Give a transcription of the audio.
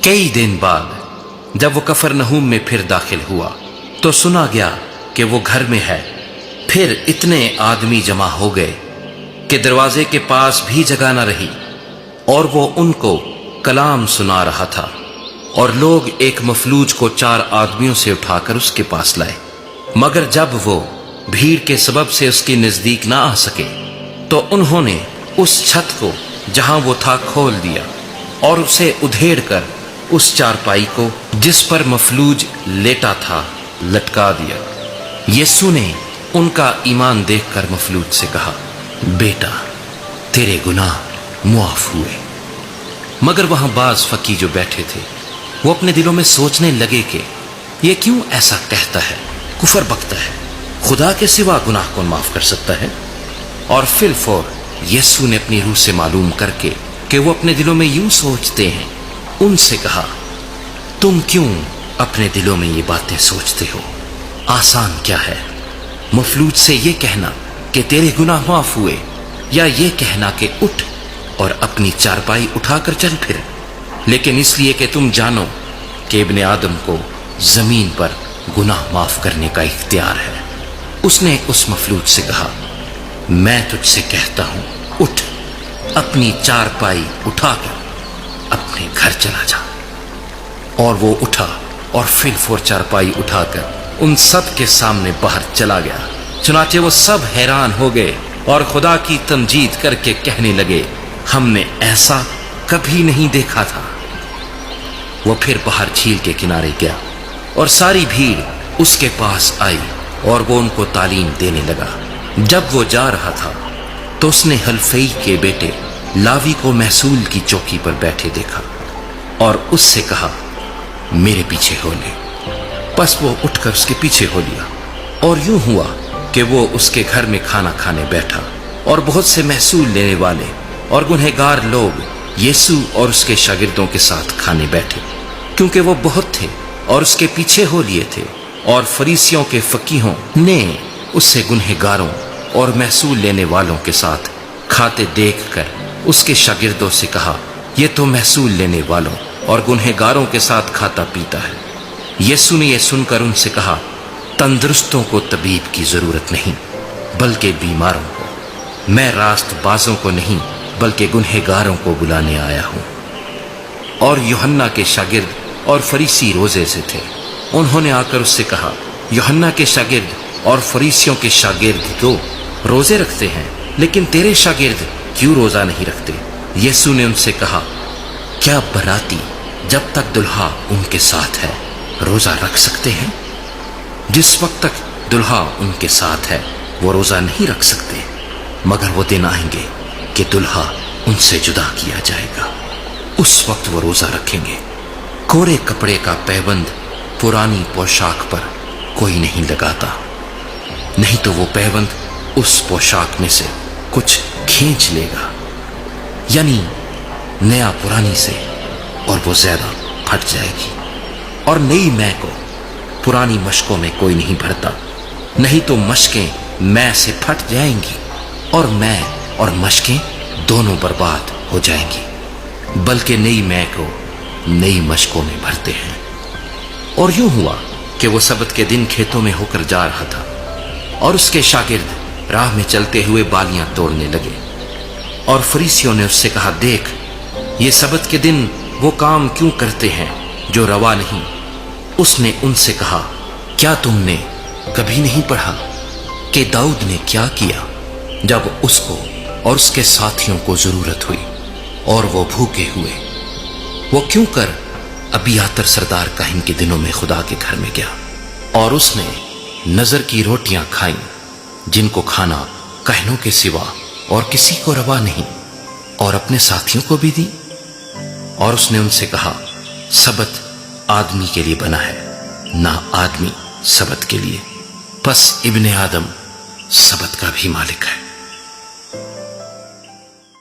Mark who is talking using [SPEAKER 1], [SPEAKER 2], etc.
[SPEAKER 1] کئی دن بعد جب وہ کفرنہوم میں پھر داخل ہوا تو سنا گیا کہ وہ گھر میں ہے۔ پھر اتنے آدمی جمع ہو گئے کہ دروازے کے پاس بھی جگہ نہ رہی، اور وہ ان کو کلام سنا رہا تھا، اور لوگ ایک مفلوج کو 4 آدمیوں سے اٹھا کر اس کے پاس لائے، مگر جب وہ بھیڑ کے سبب سے اس کے نزدیک نہ آ سکے تو انہوں نے اس چھت کو جہاں وہ تھا کھول دیا اور اسے ادھیڑ کر اس چارپائی کو جس پر مفلوج لیٹا تھا لٹکا دیا۔ یسوع نے ان کا ایمان دیکھ کر مفلوج سے کہا، بیٹا تیرے گناہ معاف ہوئے۔ مگر وہاں بعض فقی جو بیٹھے تھے وہ اپنے دلوں میں سوچنے لگے کہ یہ کیوں ایسا کہتا ہے، کفر بکتا ہے، خدا کے سوا گناہ کون معاف کر سکتا ہے؟ اور فی الفور یسوع نے اپنی روح سے معلوم کر کے کہ وہ اپنے دلوں میں یوں سوچتے ہیں، ان سے کہا، تم کیوں اپنے دلوں میں یہ باتیں سوچتے ہو؟ آسان کیا ہے، مفلوج سے یہ کہنا کہ تیرے گناہ معاف ہوئے، یا یہ کہنا کہ اٹھ اور اپنی چارپائی اٹھا کر چل پھر؟ لیکن اس لیے کہ تم جانو کہ ابن آدم کو زمین پر گناہ معاف کرنے کا اختیار ہے۔ اس نے اس مفلوج سے کہا، میں تجھ سے کہتا ہوں، اٹھ، اپنی چارپائی اٹھا کر اپنے گھر چلا جا۔ اور وہ اٹھا اور فی الفور چارپائی اٹھا کر ان سب کے سامنے باہر چلا گیا۔ چنانچہ وہ سب حیران ہو گئے اور خدا کی تمجید کر کے کہنے لگے، ہم نے ایسا کبھی نہیں دیکھا تھا۔ وہ پھر باہر جھیل کے کنارے گیا اور ساری بھیڑ اس کے پاس آئی اور وہ ان کو تعلیم دینے لگا۔ جب وہ جا رہا تھا تو اس نے حلفئی کے بیٹے لاوی کو محصول کی چوکی پر بیٹھے دیکھا اور اس سے کہا، میرے پیچھے ہو لے۔ پس وہ اٹھ کر اس کے پیچھے ہو لیا، اور یوں ہوا کہ وہ اس کے گھر میں کھانا کھانے بیٹھا، اور بہت سے محصول لینے والے اور گنہگار لوگ یسوع اور اس کے شاگردوں کے ساتھ کھانے بیٹھے، کیونکہ وہ بہت تھے اور اس کے پیچھے ہو لیے تھے۔ اور فریسیوں کے فقیہوں نے اسے گنہگاروں اور محصول لینے والوں کے ساتھ کھاتے دیکھ کر اس کے شاگردوں سے کہا، یہ تو محصول لینے والوں اور گنہگاروں کے ساتھ کھاتا پیتا ہے۔ یسوع نے یہ سن کر ان سے کہا، تندرستوں کو طبیب کی ضرورت نہیں بلکہ بیماروں کو، میں راست بازوں کو نہیں بلکہ گنہگاروں کو بلانے آیا ہوں۔ اور یوحنا کے شاگرد اور فریسی روزے سے تھے، انہوں نے آ کر اس سے کہا، یوحنا کے شاگرد اور فریسیوں کے شاگرد تو روزے رکھتے ہیں، لیکن تیرے شاگرد کیوں روزہ نہیں رکھتے؟ یسوع نے ان سے کہا، کیا براتی جب تک دلہا ان کے ساتھ ہے روزہ رکھ سکتے ہیں؟ جس وقت تک دلہا ان کے ساتھ ہے وہ روزہ نہیں رکھ سکتے، مگر وہ دن آئیں گے کہ دلہا ان سے جدا کیا جائے گا، اس وقت وہ روزہ رکھیں گے۔ کوڑے کپڑے کا پیبند پرانی پوشاک پر کوئی نہیں لگاتا، نہیں تو وہ پیبند اس پوشاک میں سے کچھ کھینچ لے گا، یعنی نیا پرانی سے، اور وہ زیادہ پھٹ جائے گی۔ اور نئی مے کو پرانی مشکوں میں کوئی نہیں بھرتا، نہیں تو مشکیں مے سے پھٹ جائیں گی اور مے اور مشکیں دونوں برباد ہو جائیں گی، بلکہ نئی مے کو نئی مشکوں میں بھرتے ہیں۔ اور یوں ہوا کہ وہ سبت کے دن کھیتوں میں ہو کر جا رہا تھا، اور اس کے شاگرد راہ میں چلتے ہوئے بالیاں توڑنے لگے۔ اور فریسیوں نے اس سے کہا، دیکھ، یہ سبت کے دن وہ کام کیوں کرتے ہیں جو روا نہیں؟ اس نے ان سے کہا، کیا تم نے کبھی نہیں پڑھا کہ داؤد نے کیا کیا جب اس کو اور اس کے ساتھیوں کو ضرورت ہوئی اور وہ بھوکے ہوئے؟ وہ کیوں کر ابیاتر سردار کاہن کے دنوں میں خدا کے گھر میں گیا، اور اس نے نظر کی روٹیاں کھائیں جن کو کھانا کاہنوں کے سوا اور کسی کو روا نہیں، اور اپنے ساتھیوں کو بھی دی۔ اور اس نے ان سے کہا، سبت آدمی کے لیے بنا ہے، نہ آدمی سبت کے لیے، پس ابن آدم سبت کا بھی مالک ہے۔